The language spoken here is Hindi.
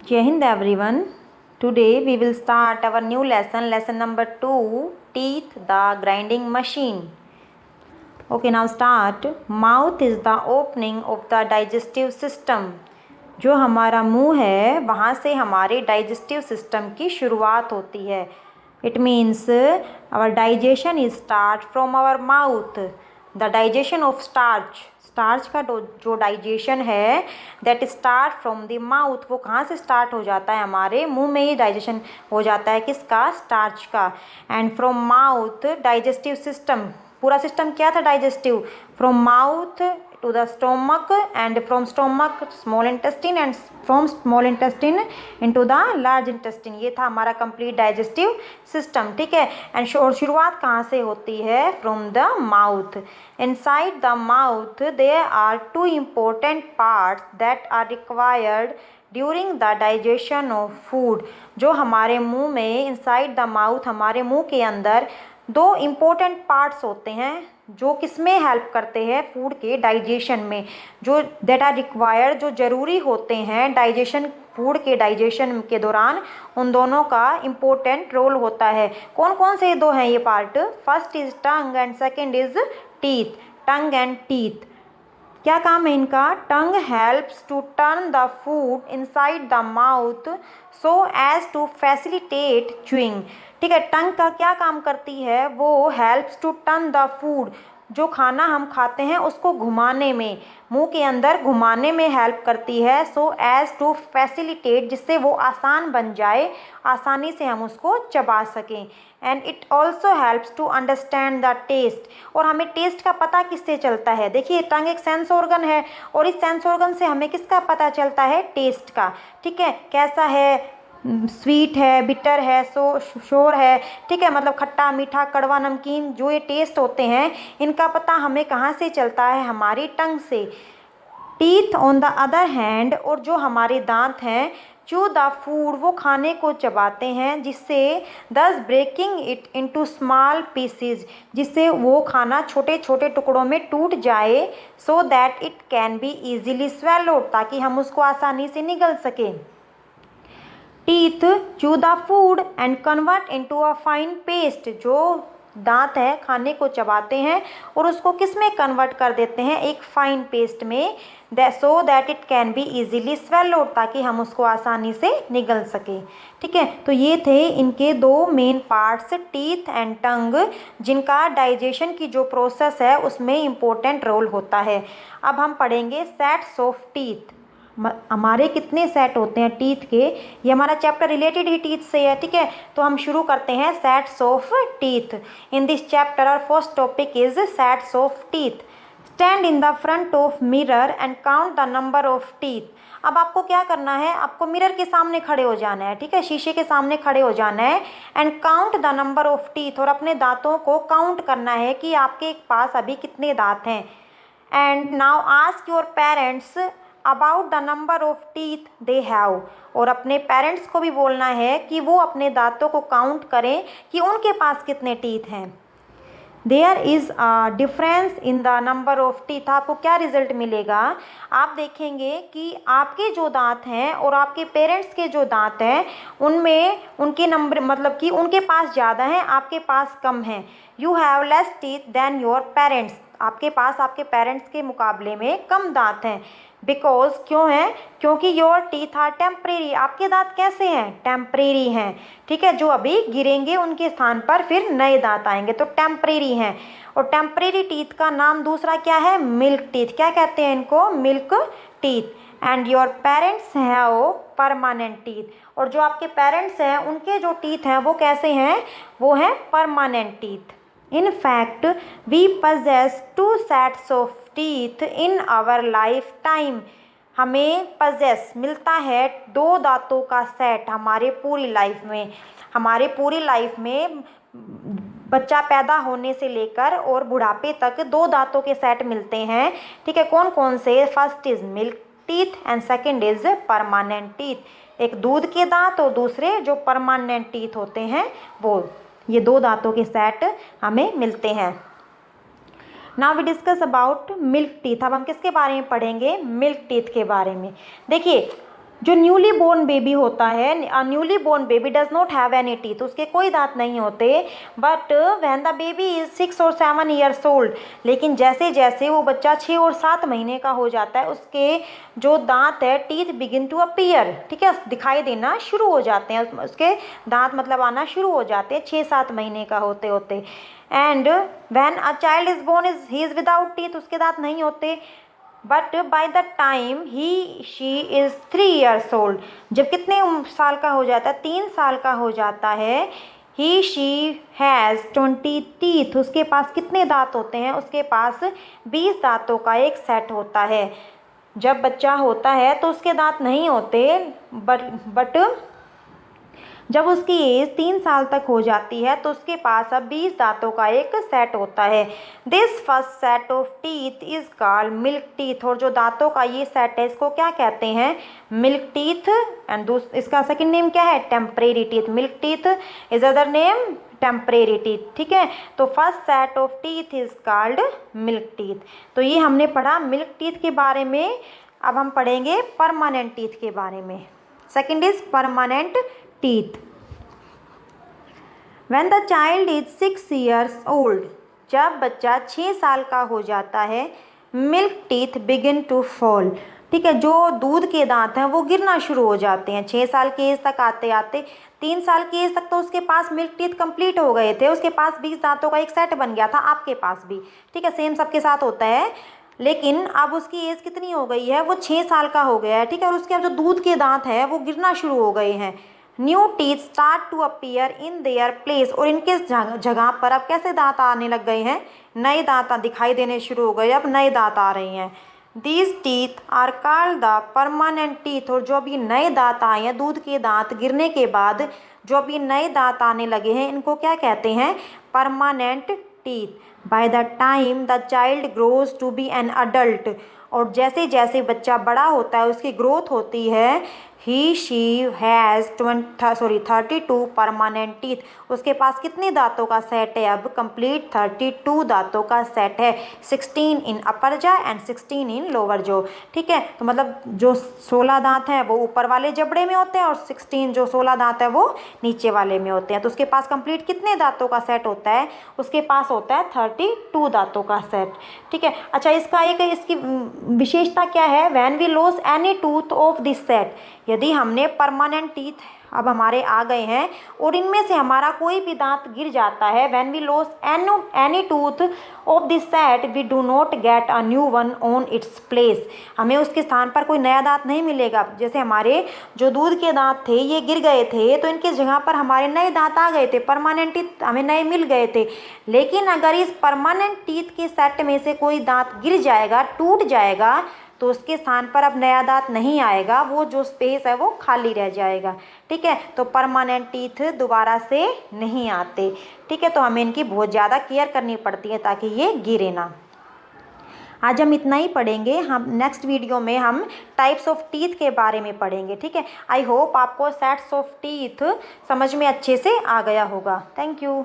Jai Hind everyone. Today we will start our new lesson number 2, teeth, the grinding machine. Okay, now start. Mouth is the opening of the digestive system. जो हमारा मुंह है वहाँ से हमारे डाइजेस्टिव सिस्टम की शुरुआत होती है. It means our digestion is start from our mouth. The digestion of starch का जो डाइजेशन है that start from the mouth, वो कहाँ से स्टार्ट हो जाता है? हमारे मुंह में ही डाइजेशन हो जाता है. किसका? स्टार्च का. And from mouth digestive system, पूरा सिस्टम क्या था? Digestive. From mouth to the stomach and from stomach small intestine and from small intestine into the large intestine. ये था हमारा complete digestive system. ठीक है. एंड और शुरुआत कहाँ से होती है? from the mouth. Inside the mouth there are two important parts that are required during the digestion of food. जो हमारे मुंह में इनसाइड द माउथ, हमारे मुंह के अंदर दो इम्पोर्टेंट पार्ट्स होते हैं जो किसमें हेल्प करते हैं? फूड के डाइजेशन में. जो दैट आर रिक्वायर्ड, जो ज़रूरी होते हैं डाइजेशन, फूड के डाइजेशन के दौरान, उन दोनों का इम्पोर्टेंट रोल होता है. कौन कौन से दो हैं ये part? First is tongue and second is teeth. Tongue and teeth क्या काम है इनका? Tongue helps to turn the food inside the mouth so as to facilitate chewing. ठीक है. टंग का क्या काम करती है? वो helps to turn the food, जो खाना हम खाते हैं उसको घुमाने में, मुंह के अंदर घुमाने में हेल्प करती है. सो एज टू फैसिलिटेट, जिससे वो आसान बन जाए, आसानी से हम उसको चबा सकें. And it also helps to understand the taste. और हमें टेस्ट का पता किससे चलता है? देखिए, टंग एक सेंस ऑर्गन है और इस सेंस ऑर्गन से हमें किसका पता चलता है? टेस्ट का. ठीक है. कैसा है? स्वीट है, बिटर है, शोर है. ठीक है. मतलब खट्टा, मीठा, कड़वा, नमकीन, जो ये टेस्ट होते हैं इनका पता हमें कहाँ से चलता है? हमारी टंग से. Teeth on the other hand, और जो हमारे दांत हैं, चू द फूड, वो खाने को चबाते हैं, जिससे thus breaking it into small pieces, जिससे वो खाना छोटे छोटे टुकड़ों में टूट जाए. So that it can be easily swallowed, ताकि हम उसको आसानी से निगल सकें. Teeth chew the food and convert into a fine paste. जो दांत है खाने को चबाते हैं और उसको किस में कन्वर्ट कर देते हैं? एक फाइन पेस्ट में. सो that it can be easily swallowed, ताकि हम उसको आसानी से निगल सकें. ठीक है. तो ये थे इनके दो main parts, teeth and tongue, जिनका डाइजेशन की जो प्रोसेस है उसमें इम्पोर्टेंट रोल होता है. अब हम पढ़ेंगे सेट्स ऑफ टीथ. हमारे कितने सेट होते हैं टीथ के? ये हमारा चैप्टर रिलेटेड ही टीथ से है. ठीक है. तो हम शुरू करते हैं sets of teeth. In this chapter our first topic is sets of teeth. Stand in the front of mirror and count the number of teeth. अब आपको क्या करना है? आपको मिरर के सामने खड़े हो जाना है. ठीक है. शीशे के सामने खड़े हो जाना है. And count the number of teeth, और अपने दांतों को काउंट करना है कि आपके पास अभी कितने दांत हैं. And now ask your parents about the number of teeth they have, और अपने पेरेंट्स को भी बोलना है कि वो अपने दांतों को काउंट करें कि उनके पास कितने टीथ हैं. There is a difference in the number of teeth. आपको क्या रिजल्ट मिलेगा? आप देखेंगे कि आपके जो दांत हैं और आपके पेरेंट्स के जो दांत हैं उनमें उनके नंबर, मतलब कि उनके पास ज़्यादा हैं, आपके पास कम हैं. You have less teeth than your parents. आपके पास आपके पेरेंट्स के मुकाबले में कम दांत हैं. बिकॉज, क्यों है? क्योंकि योर टीथ आर टेम्परेरी. आपके दांत कैसे हैं? टेम्परेरी हैं. ठीक है. जो अभी गिरेंगे उनके स्थान पर फिर नए दांत आएंगे, तो टेम्परेरी हैं. और टेम्परेरी टीथ का नाम दूसरा क्या है? Milk teeth. क्या कहते हैं इनको? Milk teeth. And your parents have permanent teeth. और जो आपके पेरेंट्स हैं उनके जो टीथ हैं वो कैसे हैं? वो हैं permanent teeth. In fact, we possess two sets of teeth in our lifetime. हमें possess मिलता है दो दांतों का सेट हमारे पूरी लाइफ में. हमारे पूरी लाइफ में बच्चा पैदा होने से लेकर और बुढ़ापे तक दो दांतों के सेट मिलते हैं. ठीक है. कौन कौन से? First is milk teeth and second is permanent teeth. एक दूध के दांत और दूसरे जो परमानेंट टीथ होते हैं वो. ये दो दांतों के सेट हमें मिलते हैं. Now we discuss about milk teeth. अब हम किसके बारे में पढ़ेंगे? मिल्क टीथ के बारे में. देखिए, जो न्यूली बोर्न बेबी होता है, newly born baby does not have any teeth, उसके कोई दांत नहीं होते। But when the baby is 6 और 7 ईयर्स ओल्ड, लेकिन जैसे जैसे वो बच्चा 6 और 7 महीने का हो जाता है, उसके जो दांत है, टीथ बिगिन टू अपीयर, ठीक है, दिखाई देना शुरू हो जाते हैं, उसके दांत मतलब आना शुरू हो जाते हैं 6-7 महीने का होते होते। And when a child is born he is without teeth, उसके दांत नहीं होते। But by the time he she is 3 years old, जब कितने साल का हो जाता है, 3 साल का हो जाता है, ही शी हैज़ 20 टीथ, उसके पास कितने दांत होते हैं, उसके पास 20 दांतों का एक सेट होता है। जब बच्चा होता है तो उसके दांत नहीं होते, बट जब उसकी एज 3 साल तक हो जाती है तो उसके पास अब 20 दांतों का एक सेट होता है। This first set of teeth is called milk teeth, और जो दांतों का ये सेट है इसको क्या कहते हैं, मिल्क टीथ। एंड इसका सेकंड नेम क्या है, temporary teeth. Milk teeth is other name temporary teeth, ठीक है। तो first set of teeth is called milk teeth. तो ये हमने पढ़ा मिल्क टीथ के बारे में। अब हम पढ़ेंगे परमानेंट टीथ के बारे में। Second is permanent teeth. When the child is 6 years old, जब बच्चा 6 साल का हो जाता है, milk teeth begin to fall, ठीक है, जो दूध के दांत हैं वो गिरना शुरू हो जाते हैं 6 साल की एज तक आते आते। 3 साल की एज तक तो उसके पास मिल्क टीथ कंप्लीट हो गए थे, उसके पास 20 दांतों का एक सेट बन गया था, आपके पास भी, ठीक है, सेम सबके साथ होता है। लेकिन अब उसकी एज कितनी हो गई है, वो 6 साल का हो गया है, ठीक है, और उसके अब जो दूध के दांत हैं वो गिरना शुरू हो गए हैं। New teeth start to appear in their place, और इनके जगह पर अब कैसे दांत आने लग गए हैं, नए दांत दिखाई देने शुरू हो गए, अब नए दांत आ रहे हैं। These teeth are called the permanent teeth, और जो अभी नए दांत आए हैं, दूध के दांत गिरने के बाद जो अभी नए दांत आने लगे हैं, इनको क्या कहते हैं, permanent teeth. By the time the child grows to be an adult, और जैसे जैसे बच्चा बड़ा होता है, उसकी ग्रोथ होती है, ही शी हैज़ 32 परमानेंट टीथ, उसके पास कितने दांतों का सेट है, अब कंप्लीट 32 दांतों का सेट है। 16 in upper jaw and 16 in lower jaw, ठीक है, तो मतलब जो 16 दांत हैं वो ऊपर वाले जबड़े में होते हैं, और 16 दांत है वो नीचे वाले में होते हैं। तो उसके पास कंप्लीट कितने दांतों का सेट होता है, उसके पास होता है 32 दांतों का सेट, ठीक है। अच्छा, इसकी विशेषता क्या है, when we loss any tooth of this set, यदि हमने परमानेंट टीथ अब हमारे आ गए हैं और इनमें से हमारा कोई भी दांत गिर जाता है, when we loss any tooth of this set we do not get a new one on its place, हमें उसके स्थान पर कोई नया दांत नहीं मिलेगा। जैसे हमारे जो दूध के दांत थे ये गिर गए थे, तो इनके जगह पर हमारे नए दांत आ गए थे, परमानेंट टीथ हमें नए मिल गए थे। लेकिन अगर इस परमानेंट टीथ के सेट में से कोई दांत गिर जाएगा, टूट जाएगा, तो उसके स्थान पर अब नया दांत नहीं आएगा, वो जो स्पेस है वो खाली रह जाएगा, ठीक है। तो परमानेंट टीथ दोबारा से नहीं आते, ठीक है, तो हमें इनकी बहुत ज़्यादा केयर करनी पड़ती है ताकि ये गिरे ना। आज हम इतना ही पढ़ेंगे, हम नेक्स्ट वीडियो में हम टाइप्स ऑफ टीथ के बारे में पढ़ेंगे, ठीक है। आई होप आपको सेट्स ऑफ टीथ समझ में अच्छे से आ गया होगा। Thank you.